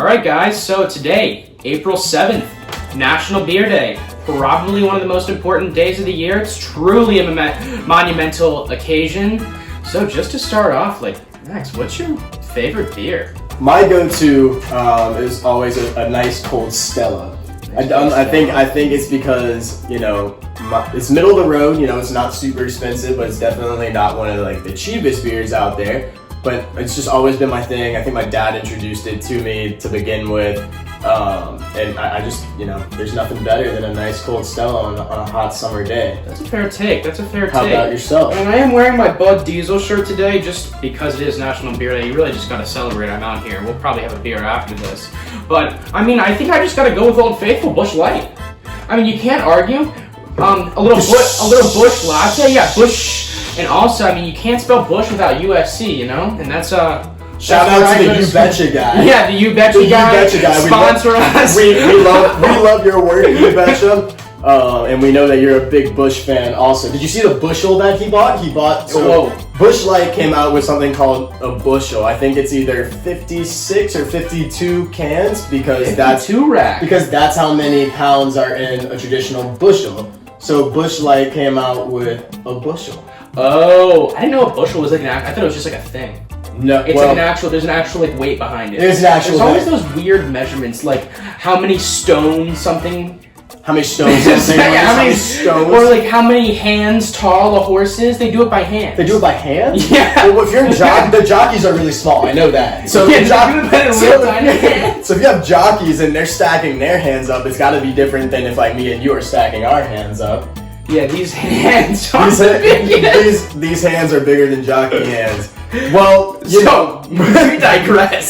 Alright guys, so today, April 7th, National Beer Day. Probably one of the most important days of the year. It's truly a monumental occasion. So just to start off, Max, what's your favorite beer? My go-to is always a nice cold Stella. I think it's because it's middle of the road. It's not super expensive, but it's definitely not one of the cheapest beers out there. But it's just always been my thing. I think my dad introduced it to me to begin with, and I just there's nothing better than a nice cold Stella on a hot summer day. That's a fair take. How about yourself? And I am wearing my Bud Diesel shirt today just because it is National Beer Day. You really just gotta celebrate. I'm out here. We'll probably have a beer after this. But, I think I just gotta go with Old Faithful Busch Light. You can't argue. A little Busch Latte. Yeah, Busch. And also, you can't spell Busch without USC, and that's, Shout out to the You Betcha guy. Yeah, the You Betcha guy. Sponsor us. We love your work, You Betcha. And we know that you're a big Busch fan also. Did you see the bushel that he bought? Busch Light came out with something called a bushel. I think it's either 56 or 52 cans because that's how many pounds are in a traditional bushel. So Busch Light came out with a bushel. Oh, I didn't know a bushel was I thought it was just a thing. No, there's an actual weight behind it. There's an actual weight. There's always those weird measurements, how many stones something. How many stones? How many stones? Or how many hands tall a horse is. They do it by hand. They do it by hand? Yeah. Well, if you're in the jockeys are really small. I know that. So so if you have jockeys and they're stacking their hands up, it's got to be different than if me and you are stacking our hands up. Yeah, these hands are these hands are bigger than jockey hands. Well, we digress.